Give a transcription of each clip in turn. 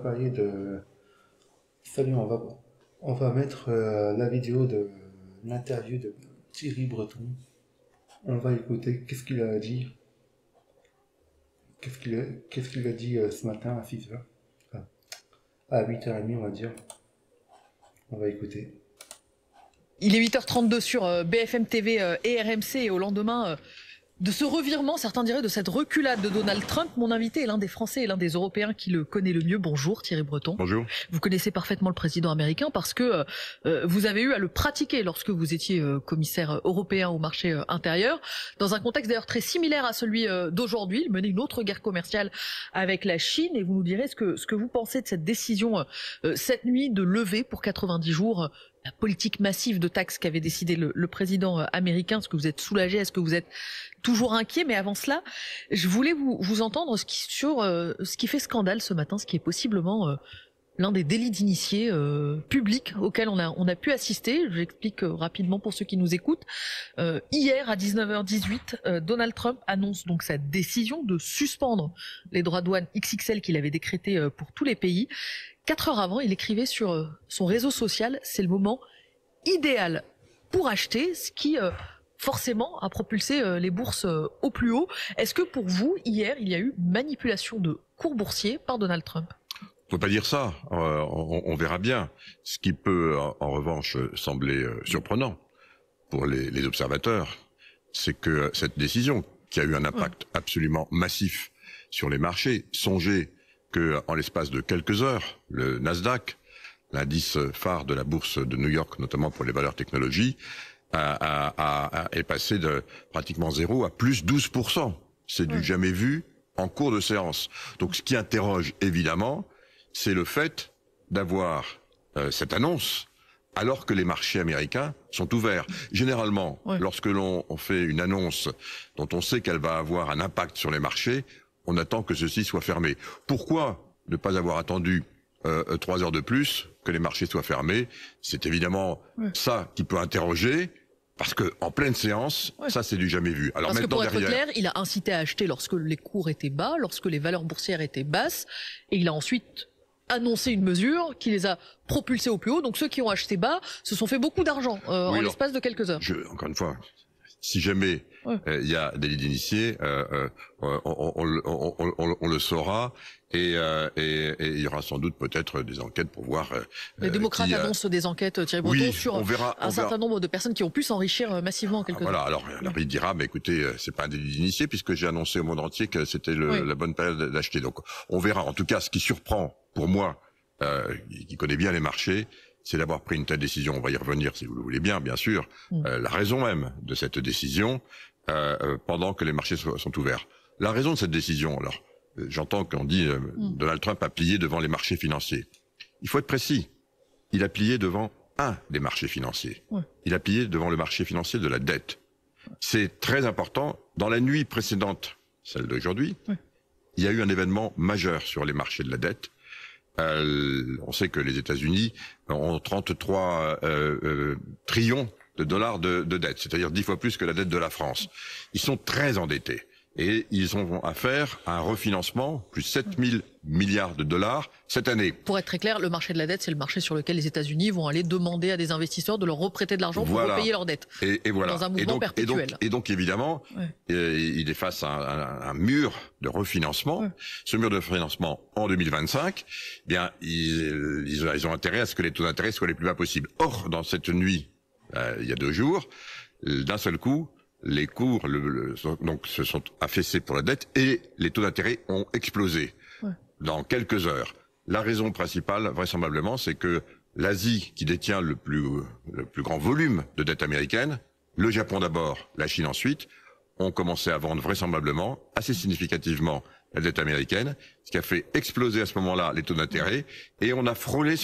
parler de... Salut, on va mettre la vidéo de l'interview de Thierry Breton. On va écouter qu'est-ce qu'il a dit. Qu'est-ce qu'il a dit ce matin à 6h. Enfin, à 8h30, on va dire. On va écouter. Il est 8h32 sur BFM TV et RMC, et au lendemain de ce revirement, certains diraient de cette reculade de Donald Trump, mon invité est l'un des Français et l'un des Européens qui le connaît le mieux. Bonjour Thierry Breton. Bonjour. Vous connaissez parfaitement le président américain parce que vous avez eu à le pratiquer lorsque vous étiez commissaire européen au marché intérieur, dans un contexte d'ailleurs très similaire à celui d'aujourd'hui. Il menait une autre guerre commerciale avec la Chine, et vous nous direz ce que vous pensez de cette décision cette nuit de lever pour 90 jours la politique massive de taxes qu'avait décidé le président américain. Est-ce que vous êtes soulagé? Est-ce que vous êtes toujours inquiet? Mais avant cela, je voulais vous entendre sur ce qui fait scandale ce matin, ce qui est possiblement l'un des délits d'initiés publics auxquels on a pu assister. J'explique rapidement pour ceux qui nous écoutent. Hier à 19h18, Donald Trump annonce donc sa décision de suspendre les droits de douane XXL qu'il avait décrétés pour tous les pays. 4 heures avant, il écrivait sur son réseau social: c'est le moment idéal pour acheter, ce qui forcément a propulsé les bourses au plus haut. Est-ce que pour vous, hier, il y a eu manipulation de cours boursiers par Donald Trump? On peut pas dire ça, on verra bien. Ce qui peut en revanche sembler surprenant pour les observateurs, c'est que cette décision, qui a eu un impact absolument massif sur les marchés, songez que en l'espace de quelques heures, le Nasdaq, l'indice phare de la bourse de New York, notamment pour les valeurs technologies, est passé de pratiquement 0 à plus 12%. C'est du jamais vu en cours de séance. Donc ce qui interroge évidemment, c'est le fait d'avoir cette annonce alors que les marchés américains sont ouverts. Généralement, lorsque l'on fait une annonce dont on sait qu'elle va avoir un impact sur les marchés, on attend que ceci soit fermé. Pourquoi ne pas avoir attendu 3 heures de plus que les marchés soient fermés? C'est évidemment ça qui peut interroger, parce que en pleine séance, ça c'est du jamais vu. Alors parce que pour être derrière, clair, il a incité à acheter lorsque les cours étaient bas, lorsque les valeurs boursières étaient basses, et il a ensuite annoncé une mesure qui les a propulsés au plus haut. Donc ceux qui ont acheté bas se sont fait beaucoup d'argent en l'espace de quelques heures. Encore une fois, si jamais il y a délit d'initié, on le saura, et il y aura sans doute peut-être des enquêtes pour voir. Les démocrates annoncent des enquêtes, Thierry Breton, sur un certain nombre de personnes qui ont pu s'enrichir massivement en quelques heures. Voilà, alors il dira, mais écoutez, c'est pas un délit d'initié puisque j'ai annoncé au monde entier que c'était la bonne période d'acheter. Donc on verra. En tout cas, ce qui surprend pour moi, qui connaît bien les marchés, c'est d'avoir pris une telle décision. On va y revenir si vous le voulez bien sûr. La raison même de cette décision, pendant que les marchés sont ouverts. La raison de cette décision, alors, j'entends qu'on dit Donald Trump a plié devant les marchés financiers. Il faut être précis. Il a plié devant un des marchés financiers. Il a plié devant le marché financier de la dette. C'est très important. Dans la nuit précédente, celle d'aujourd'hui, il y a eu un événement majeur sur les marchés de la dette. On sait que les États-Unis ont 33 trillions de dollars de dette, c'est-à-dire 10 fois plus que la dette de la France. Ils sont très endettés et ils ont affaire à un refinancement, plus 7 000 milliards de dollars cette année. Pour être très clair, le marché de la dette, c'est le marché sur lequel les États-Unis vont aller demander à des investisseurs de leur reprêter de l'argent pour repayer leurs dettes. Et voilà. Dans un mouvement perpétuel. Et donc évidemment, il est face à un mur de refinancement. Ce mur de refinancement en 2025, eh bien, ils ont intérêt à ce que les taux d'intérêt soient les plus bas possibles. Or, dans cette nuit, il y a 2 jours, d'un seul coup, les cours donc se sont affaissés pour la dette et les taux d'intérêt ont explosé dans quelques heures. La raison principale, vraisemblablement, c'est que l'Asie, qui détient le plus grand volume de dette américaine, le Japon d'abord, la Chine ensuite, ont commencé à vendre vraisemblablement, assez significativement, la dette américaine, ce qui a fait exploser à ce moment-là les taux d'intérêt, et on a frôlé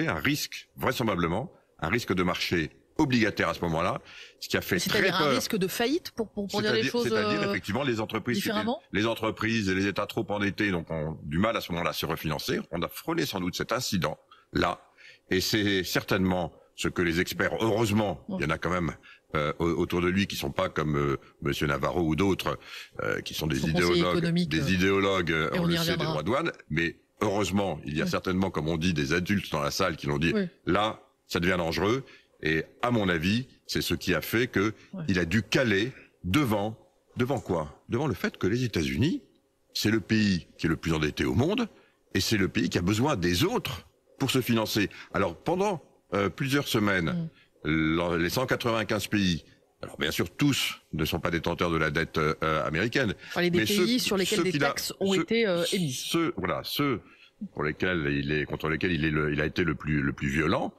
un risque, vraisemblablement, un risque de marché obligataire à ce moment-là, ce qui a fait très peur. C'est-à-dire un risque de faillite pour dire les choses c'est-à-dire effectivement les entreprises différemment. Les entreprises et les États trop endettés donc ont du mal à ce moment-là à se refinancer. On a frôlé sans doute cet incident-là, et c'est certainement ce que les experts, heureusement, il y en a quand même autour de lui qui sont pas comme Monsieur Navarro ou d'autres qui sont des idéologues, on le sait, des droits de douane, mais heureusement, il y a certainement, comme on dit, des adultes dans la salle qui l'ont dit, là, ça devient dangereux. Et à mon avis, c'est ce qui a fait que il a dû caler devant quoi? Devant le fait que les États-Unis, c'est le pays qui est le plus endetté au monde, et c'est le pays qui a besoin des autres pour se financer. Alors pendant plusieurs semaines, les 195 pays, alors bien sûr tous ne sont pas détenteurs de la dette américaine, mais des pays sur lesquels des taxes ont été émises. Ceux pour lesquels contre lesquels il a été le plus violent.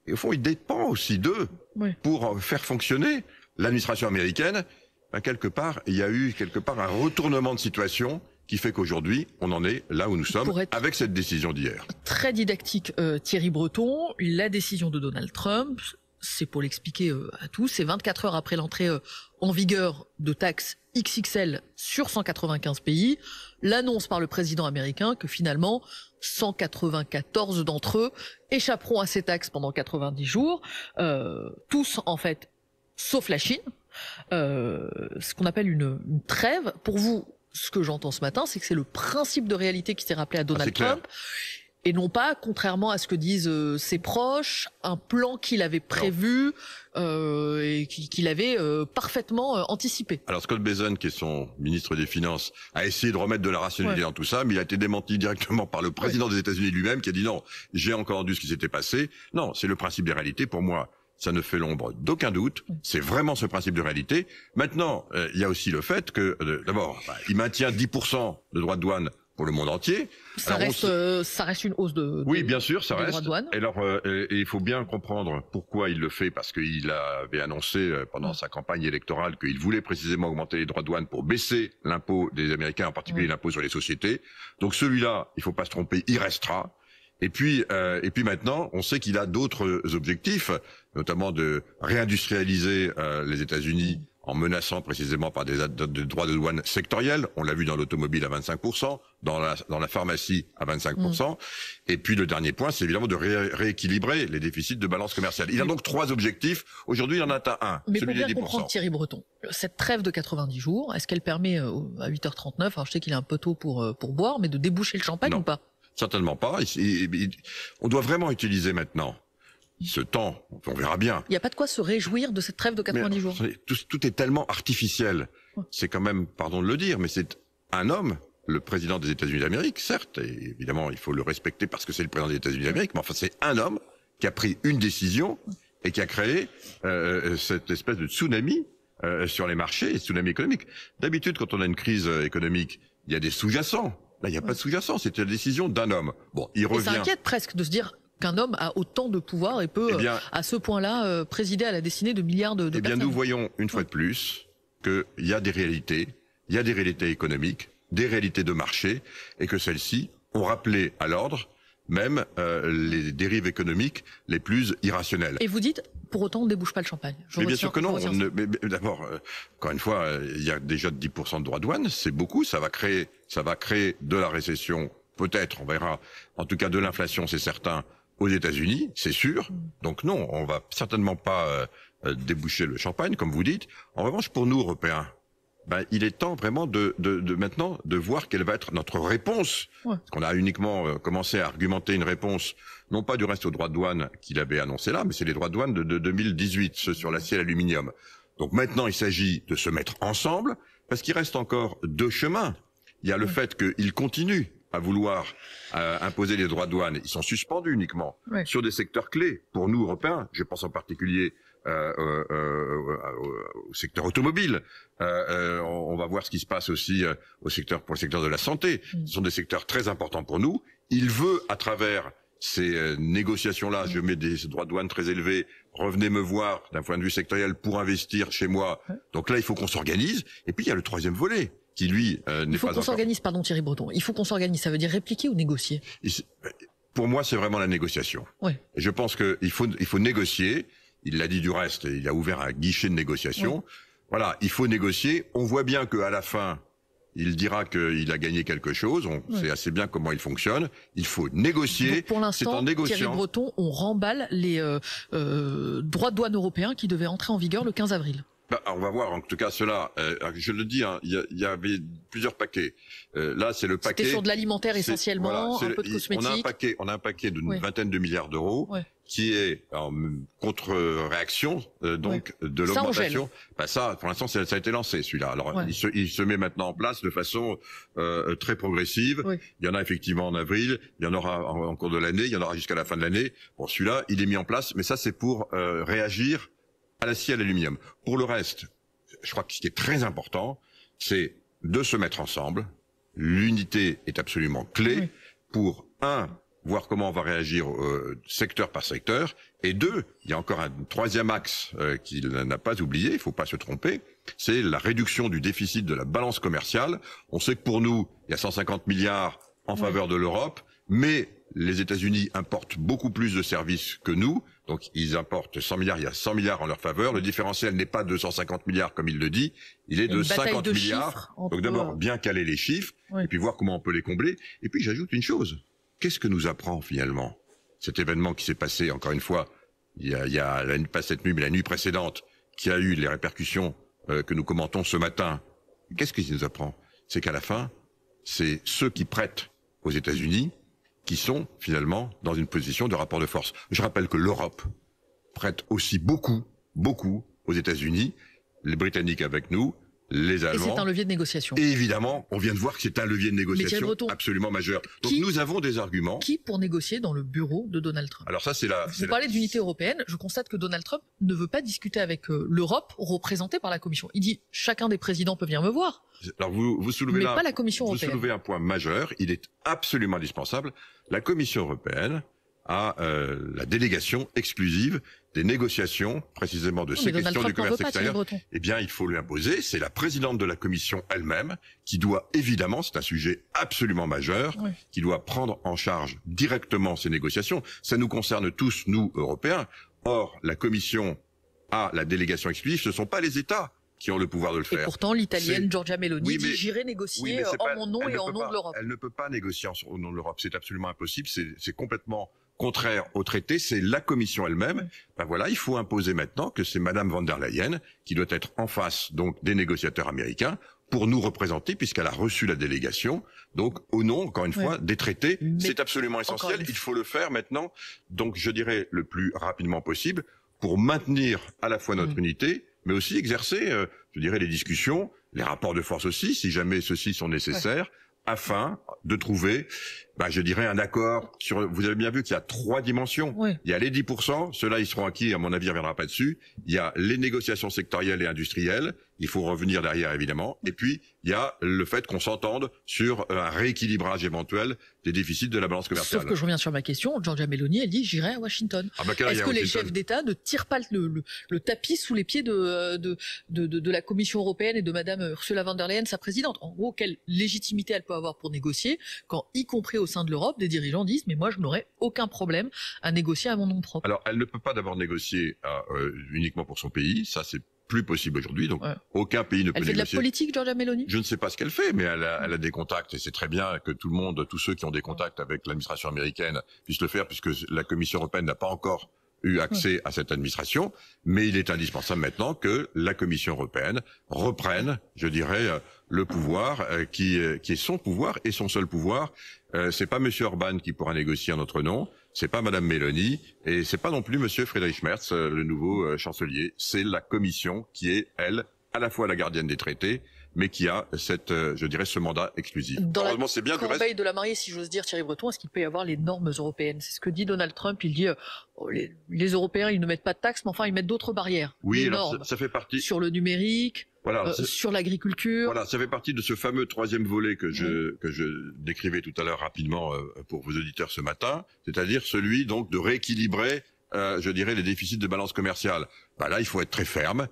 Et au fond, il dépend aussi d'eux pour faire fonctionner l'administration américaine. Ben, quelque part, il y a eu un retournement de situation qui fait qu'aujourd'hui, on en est là où nous sommes avec cette décision d'hier. Très didactique, Thierry Breton. La décision de Donald Trump, c'est pour l'expliquer à tous, c'est 24 heures après l'entrée en vigueur de taxes XXL sur 195 pays, l'annonce par le président américain que finalement 194 d'entre eux échapperont à ces taxes pendant 90 jours, tous en fait, sauf la Chine, ce qu'on appelle une trêve. Pour vous, ce que j'entends ce matin, c'est que c'est le principe de réalité qui s'est rappelé à Donald Trump. Et non pas, contrairement à ce que disent ses proches, un plan qu'il avait prévu et qu'il avait parfaitement anticipé. Alors Scott Bessent, qui est son ministre des Finances, a essayé de remettre de la rationalité dans tout ça, mais il a été démenti directement par le président des États-Unis lui-même, qui a dit non, j'ai encore entendu ce qui s'était passé. Non, c'est le principe des réalités. Pour moi, ça ne fait l'ombre d'aucun doute. C'est vraiment ce principe de réalité. Maintenant, il y a aussi le fait que, d'abord, il maintient 10% de droits de douane pour le monde entier. Ça reste une hausse de oui, bien sûr, ça reste. Droits de douane. Et alors, il faut bien comprendre pourquoi il le fait, parce qu'il avait annoncé pendant sa campagne électorale qu'il voulait précisément augmenter les droits de douane pour baisser l'impôt des Américains, en particulier l'impôt sur les sociétés. Donc celui-là, il faut pas se tromper, il restera. Et puis maintenant, on sait qu'il a d'autres objectifs, notamment de réindustrialiser les États-Unis en menaçant précisément par des droits de douane sectoriels. On l'a vu dans l'automobile à 25%, dans la pharmacie à 25%. Et puis le dernier point, c'est évidemment de rééquilibrer les déficits de balance commerciale. Il a donc 3 objectifs. Aujourd'hui, il en atteint un. Mais pour bien comprendre, Thierry Breton, cette trêve de 90 jours, est-ce qu'elle permet à 8h39, alors je sais qu'il est un peu tôt pour boire, mais de déboucher le champagne ou pas? Certainement pas. On doit vraiment utiliser maintenant ce temps, on verra bien. Il n'y a pas de quoi se réjouir de cette trêve de 90 jours. Tout est tellement artificiel. C'est quand même, pardon de le dire, mais c'est un homme, le président des États-Unis d'Amérique, certes, et évidemment il faut le respecter parce que c'est le président des États-Unis d'Amérique, mais enfin c'est un homme qui a pris une décision et qui a créé cette espèce de tsunami sur les marchés, et tsunami économique. D'habitude, quand on a une crise économique, il y a des sous-jacents. Là, il n'y a pas de sous-jacent, c'était la décision d'un homme. Bon, il revient. Et ça inquiète presque de se dire qu'un homme a autant de pouvoir et peut, à ce point-là, présider à la destinée de milliards de personnes. Nous voyons une fois de plus qu'il y a des réalités, économiques, des réalités de marché, et que celles-ci ont rappelé à l'ordre même les dérives économiques les plus irrationnelles. Et vous dites, pour autant, on ne débouche pas le champagne. Mais bien sûr que non. Mais d'abord, encore une fois, il y a déjà 10% de droits de douane, c'est beaucoup. Ça va créer de la récession, peut-être, on verra. En tout cas, de l'inflation, c'est certain, aux États-Unis, c'est sûr. Donc non, on va certainement pas déboucher le champagne, comme vous dites. En revanche, pour nous, Européens, il est temps vraiment de maintenant de voir quelle va être notre réponse. Parce qu'on a uniquement commencé à argumenter une réponse, non pas du reste aux droits de douane qu'il avait annoncé là, mais c'est les droits de douane de 2018, ceux sur l'acier et l'aluminium. Donc maintenant, il s'agit de se mettre ensemble, parce qu'il reste encore 2 chemins. Il y a le fait qu'ils continuent à vouloir imposer les droits de douane. Ils sont suspendus uniquement sur des secteurs clés pour nous, Européens. Je pense en particulier au secteur automobile. On va voir ce qui se passe aussi pour le secteur de la santé. Ce sont des secteurs très importants pour nous. Il veut, à travers ces négociations-là, je mets des droits de douane très élevés, revenez me voir d'un point de vue sectoriel pour investir chez moi. Donc là, il faut qu'on s'organise. Et puis, il y a le 3e volet qui, lui, n'est pas encore... Il faut qu'on s'organise, pardon Thierry Breton. Il faut qu'on s'organise, ça veut dire répliquer ou négocier? Pour moi, c'est vraiment la négociation. Et je pense qu'il faut négocier. Il l'a dit du reste, il a ouvert un guichet de négociation. Voilà, il faut négocier. On voit bien qu'à la fin, il dira qu'il a gagné quelque chose. On sait assez bien comment il fonctionne. Il faut négocier. Donc pour l'instant, Thierry Breton, on remballe les droits de douane européens qui devaient entrer en vigueur le 15 avril. On va voir, en tout cas, cela. Je le dis, hein, il y avait plusieurs paquets. Là, c'est le paquet. C'était sur de l'alimentaire essentiellement, un peu de cosmétiques. On a un paquet d'une vingtaine de milliards d'euros qui est en contre-réaction de l'augmentation. Ça, pour l'instant, ça a été lancé, celui-là. Alors, il se met maintenant en place de façon très progressive. Il y en a effectivement en avril, il y en aura en cours de l'année, il y en aura jusqu'à la fin de l'année. Bon, celui-là, il est mis en place, mais ça, c'est pour réagir à l'acier, à l'aluminium. Pour le reste, je crois que ce qui est très important, c'est de se mettre ensemble. L'unité est absolument clé pour, voir comment on va réagir secteur par secteur, et deux, il y a encore un troisième axe qu'il n'a pas oublié, il faut pas se tromper, c'est la réduction du déficit de la balance commerciale. On sait que pour nous, il y a 150 milliards en faveur de l'Europe, mais les États-Unis importent beaucoup plus de services que nous, donc ils importent 100 milliards, il y a 100 milliards en leur faveur. Le différentiel n'est pas de 150 milliards comme il le dit, il est de 50 milliards. Donc d'abord, bien caler les chiffres, et puis voir comment on peut les combler. Et puis j'ajoute une chose, qu'est-ce que nous apprend finalement cet événement qui s'est passé, encore une fois, il y a pas cette nuit, mais la nuit précédente, qui a eu les répercussions que nous commentons ce matin. Qu'est-ce qu'il nous apprend? C'est qu'à la fin, c'est ceux qui prêtent aux États-Unis qui sont finalement dans une position de rapport de force. Je rappelle que l'Europe prête aussi beaucoup aux États-Unis, les Britanniques avec nous, les Allemands. Et c'est un levier de négociation. Et évidemment, on vient de voir que c'est un levier de négociation absolument majeur. Donc nous avons des arguments. Qui pour négocier dans le bureau de Donald Trump? Alors ça, c'est Vous parlez d'unité européenne. Je constate que Donald Trump ne veut pas discuter avec l'Europe représentée par la Commission. Il dit chacun des présidents peut venir me voir. Alors vous soulevez mais pas la Commission européenne. Vous soulevez un point majeur. Il est absolument indispensable. La Commission européenne a la délégation exclusive des négociations, précisément de ces questions du commerce extérieur. Eh bien, il faut lui imposer. C'est la présidente de la Commission elle-même qui doit, évidemment, c'est un sujet absolument majeur, qui doit prendre en charge directement ces négociations. Ça nous concerne tous, nous, Européens. Or, la Commission a la délégation exclusive. Ce ne sont pas les États qui ont le pouvoir de le faire. Et pourtant, l'italienne Giorgia Meloni dit j'irai négocier en mon nom et en nom de l'Europe. Elle ne peut pas négocier au nom de l'Europe. C'est absolument impossible. C'est complètement contraire au traité. C'est la Commission elle-même. Voilà, il faut imposer maintenant que c'est Madame von der Leyen qui doit être en face donc des négociateurs américains pour nous représenter, puisqu'elle a reçu la délégation. Donc, au nom, encore une fois, des traités, c'est absolument essentiel. Il faut le faire maintenant. Donc, je dirais le plus rapidement possible pour maintenir à la fois notre unité, mais aussi exercer, je dirais, les discussions, les rapports de force aussi, si jamais ceux-ci sont nécessaires, afin de trouver, je dirais, un accord sur... Vous avez bien vu qu'il y a 3 dimensions. Il y a les 10%, ceux-là, ils seront acquis, à mon avis, on ne reviendra pas dessus. Il y a les négociations sectorielles et industrielles, il faut revenir derrière, évidemment. Et puis, il y a le fait qu'on s'entende sur un rééquilibrage éventuel des déficits de la balance commerciale. Sauf que je reviens sur ma question, Giorgia Meloni, elle dit j'irai à Washington. Est-ce que les chefs d'État ne tirent pas le tapis sous les pieds de la Commission européenne et de Madame Ursula von der Leyen, sa présidente? En gros, quelle légitimité elle peut avoir pour négocier quand, y compris au sein de l'Europe, des dirigeants disent mais moi je n'aurai aucun problème à négocier à mon nom propre? Alors, elle ne peut pas d'abord négocier uniquement pour son pays, ça c'est plus possible aujourd'hui, donc aucun pays ne peut négocier. Elle fait de la politique, Giorgia Meloni? Je ne sais pas ce qu'elle fait, mais elle a des contacts, et c'est très bien que tout le monde, tous ceux qui ont des contacts avec l'administration américaine puissent le faire, puisque la Commission européenne n'a pas encore eu accès à cette administration, mais il est indispensable maintenant que la Commission européenne reprenne, je dirais, le pouvoir qui est son pouvoir et son seul pouvoir. C'est pas Monsieur Orban qui pourra négocier en notre nom, c'est pas Madame Meloni et c'est pas non plus Monsieur Friedrich Merz, le nouveau chancelier. C'est la Commission qui est, elle, à la fois la gardienne des traités, mais qui a cette, je dirais, ce mandat exclusif. Dans la corbeille de la mariée, si j'ose dire, Thierry Breton, est-ce qu'il peut y avoir les normes européennes? C'est ce que dit Donald Trump. Il dit les Européens, ils ne mettent pas de taxes, mais enfin, ils mettent d'autres barrières. Oui, les alors normes ça fait partie sur le numérique. Voilà, sur l'agriculture. Voilà, ça fait partie de ce fameux 3e volet que je décrivais tout à l'heure rapidement pour vos auditeurs ce matin, c'est-à-dire celui donc de rééquilibrer, je dirais, les déficits de balance commerciale. Là, il faut être très ferme.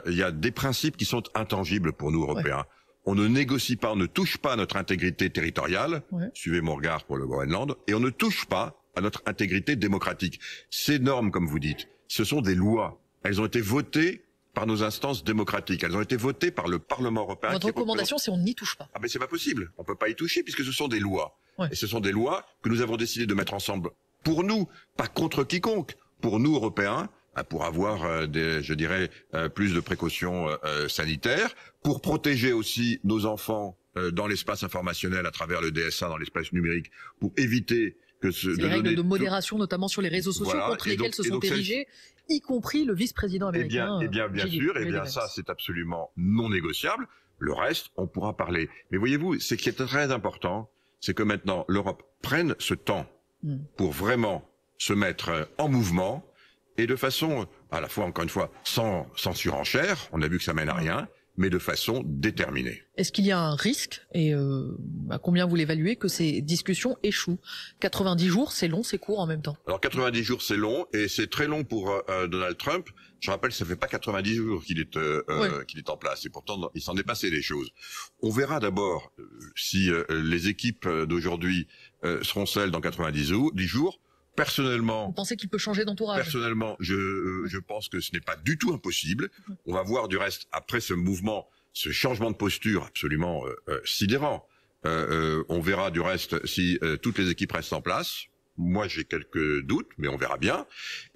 Il y a des principes qui sont intangibles pour nous Européens. On ne négocie pas, on ne touche pas à notre intégrité territoriale. Suivez mon regard pour le Groenland, et on ne touche pas à notre intégrité démocratique. Ces normes, comme vous dites, ce sont des lois. Elles ont été votées par nos instances démocratiques. Elles ont été votées par le Parlement européen. Votre recommandation, c'est on n'y touche pas. Mais c'est pas possible. On peut pas y toucher puisque ce sont des lois. Et ce sont des lois que nous avons décidé de mettre ensemble pour nous, pas contre quiconque. Pour nous, Européens, pour avoir je dirais, plus de précautions sanitaires, pour protéger aussi nos enfants dans l'espace informationnel à travers le DSA, dans l'espace numérique, pour éviter que les règles de modération, notamment sur les réseaux sociaux, voilà, contre lesquels se sont érigés, y compris le vice-président américain. Bien sûr, ça c'est absolument non négociable. Le reste, on pourra parler. Mais voyez-vous, ce qui est très important, c'est que maintenant l'Europe prenne ce temps pour vraiment se mettre en mouvement et de façon, à la fois, encore une fois, sans surenchère, on a vu que ça mène à rien, mais de façon déterminée. Est-ce qu'il y a un risque, et à combien vous l'évaluez, que ces discussions échouent? 90 jours, c'est long, c'est court en même temps. Alors 90 jours, c'est long, et c'est très long pour Donald Trump. Je rappelle, ça fait pas 90 jours qu'il est en place, et pourtant il s'en est passé des choses. On verra d'abord si les équipes d'aujourd'hui seront celles dans 90 jours. Personnellement, vous pensez qu'il peut changer d'entourage? Personnellement, je pense que ce n'est pas du tout impossible. On va voir du reste après ce mouvement, ce changement de posture absolument sidérant. On verra du reste si toutes les équipes restent en place. Moi, j'ai quelques doutes, mais on verra bien.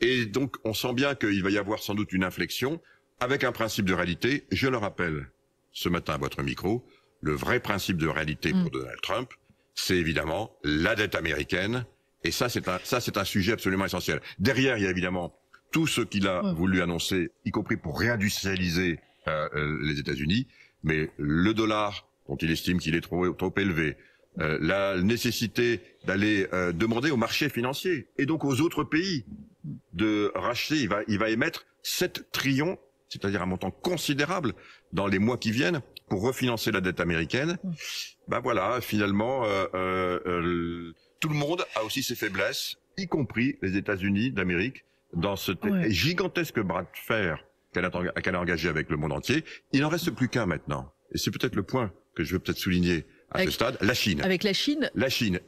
Et donc, on sent bien qu'il va y avoir sans doute une inflexion avec un principe de réalité. Je le rappelle ce matin à votre micro, le vrai principe de réalité pour Donald Trump, c'est évidemment la dette américaine. Et ça, c'est un sujet absolument essentiel. Derrière, il y a évidemment tout ce qu'il a voulu annoncer, y compris pour réindustrialiser les États-Unis. Mais le dollar, dont il estime qu'il est trop élevé, la nécessité d'aller demander aux marchés financiers et donc aux autres pays de racheter. Il va émettre 7 trillions, c'est-à-dire un montant considérable, dans les mois qui viennent, pour refinancer la dette américaine. Ben voilà, finalement, tout le monde a aussi ses faiblesses, y compris les États-Unis d'Amérique, dans ce gigantesque bras de fer qu'elle a engagé avec le monde entier. Il n'en reste plus qu'un maintenant. Et c'est peut-être le point que je veux peut-être souligner à ce stade, la Chine. Avec la Chine.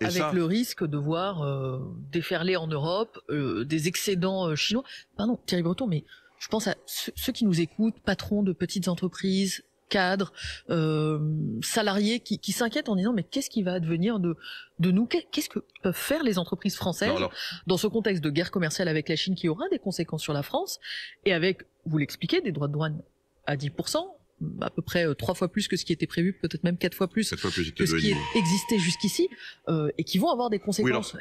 Et avec le risque de voir déferler en Europe des excédents chinois. Pardon, Thierry Breton, mais je pense à ceux qui nous écoutent, patrons de petites entreprises, cadres, salariés qui s'inquiètent en disant mais qu'est-ce qui va advenir de nous? Qu'est-ce que peuvent faire les entreprises françaises dans ce contexte de guerre commerciale avec la Chine qui aura des conséquences sur la France et avec, vous l'expliquez, des droits de douane à 10%, à peu près 3 fois plus que ce qui était prévu, peut-être même 4 fois plus que ce qui existait jusqu'ici, et qui vont avoir des conséquences.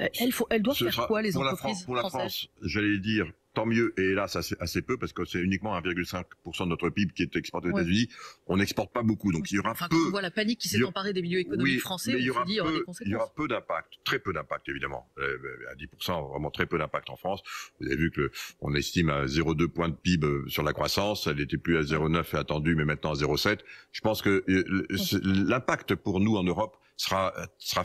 Elles doivent faire quoi, les entreprises pour la France, j'allais dire, tant mieux, et là, ça c'est assez peu, parce que c'est uniquement 1,5% de notre PIB qui est exporté aux États-Unis. On n'exporte pas beaucoup, donc il y aura Quand on voit la panique qui s'est emparée des milieux économiques français, il y aura des conséquences. Il y aura peu d'impact, très peu d'impact, évidemment. À 10%, vraiment très peu d'impact en France. Vous avez vu que on estime à 0,2 points de PIB sur la croissance. Elle n'était plus à 0,9 attendu, mais maintenant à 0,7. Je pense que l'impact pour nous en Europe sera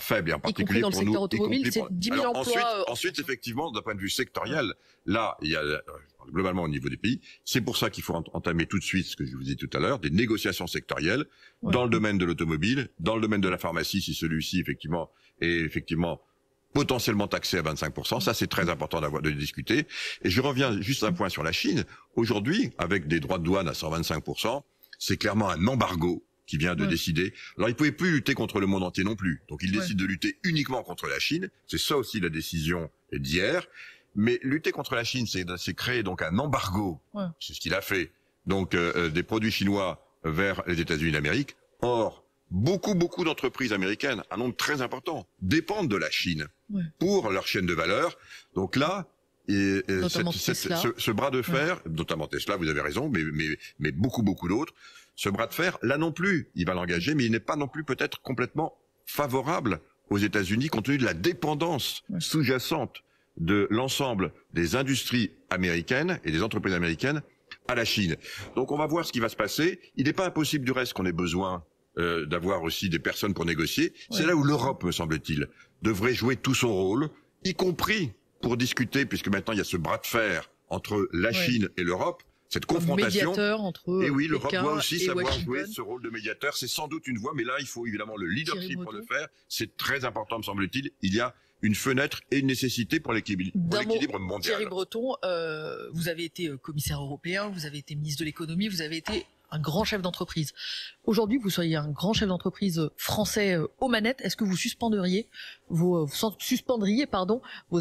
faible, et en particulier dans pour le secteur nous. automobile, c'est 10 000 emplois. Ensuite, effectivement, d'un point de vue sectoriel, là, il y a globalement au niveau des pays, c'est pour ça qu'il faut entamer tout de suite, ce que je vous disais tout à l'heure, des négociations sectorielles dans le domaine de l'automobile, dans le domaine de la pharmacie, si celui-ci est potentiellement taxé à 25%. Ça, c'est très important de discuter. Et je reviens juste à un point sur la Chine. Aujourd'hui, avec des droits de douane à 125%, c'est clairement un embargo qui vient de décider. Alors, il pouvait plus lutter contre le monde entier non plus. Donc, il décide de lutter uniquement contre la Chine. C'est ça aussi la décision d'hier. Mais lutter contre la Chine, c'est créer donc un embargo. C'est ce qu'il a fait. Donc, des produits chinois vers les États-Unis d'Amérique. Or, beaucoup d'entreprises américaines, un nombre très important, dépendent de la Chine pour leur chaîne de valeur. Donc là, ce bras de fer, notamment Tesla, vous avez raison, mais beaucoup d'autres, ce bras de fer, là non plus, il va l'engager, mais il n'est pas non plus peut-être complètement favorable aux États-Unis compte tenu de la dépendance sous-jacente de l'ensemble des industries américaines et des entreprises américaines à la Chine. Donc on va voir ce qui va se passer. Il n'est pas impossible du reste qu'on ait besoin d'avoir aussi des personnes pour négocier. C'est là où l'Europe, me semble-t-il, devrait jouer tout son rôle, y compris pour discuter, puisque maintenant il y a ce bras de fer entre la Chine et l'Europe, cette confrontation. Médiateur entre et oui, l'Europe doit aussi savoir Washington. jouer ce rôle de médiateur. C'est sans doute une voie, mais là, il faut évidemment le leadership pour le faire. C'est très important, me semble-t-il. Il y a une fenêtre et une nécessité pour l'équilibre mondial. Thierry Breton, vous avez été commissaire européen, vous avez été ministre de l'économie, vous avez été un grand chef d'entreprise. Aujourd'hui, vous seriez un grand chef d'entreprise français aux manettes. Est-ce que vous suspendriez vos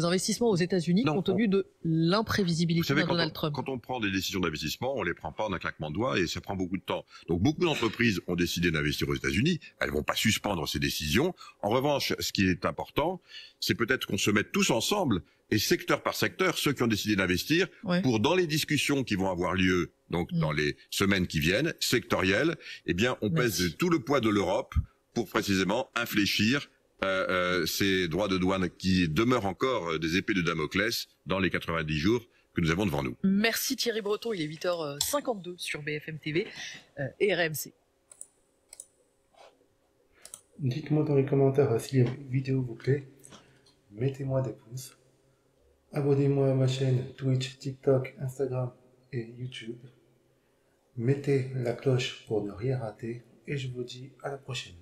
investissements aux États-Unis compte tenu de l'imprévisibilité de Donald Trump? Quand on prend des décisions d'investissement, on les prend pas en un claquement de doigts et ça prend beaucoup de temps. Donc beaucoup d'entreprises ont décidé d'investir aux États-Unis. Elles vont pas suspendre ces décisions. En revanche, ce qui est important, c'est peut-être qu'on se mette tous ensemble et secteur par secteur, ceux qui ont décidé d'investir, pour dans les discussions qui vont avoir lieu, donc dans les semaines qui viennent, sectorielles, eh bien, on pèse tout le poids de l'Europe pour précisément infléchir ces droits de douane qui demeurent encore des épées de Damoclès dans les 90 jours que nous avons devant nous. Merci Thierry Breton, il est 8h52 sur BFM TV et RMC. Dites-moi dans les commentaires si la vidéo vous plaît. Mettez-moi des pouces. Abonnez-moi à ma chaîne Twitch, TikTok, Instagram et YouTube. Mettez la cloche pour ne rien rater. Et je vous dis à la prochaine.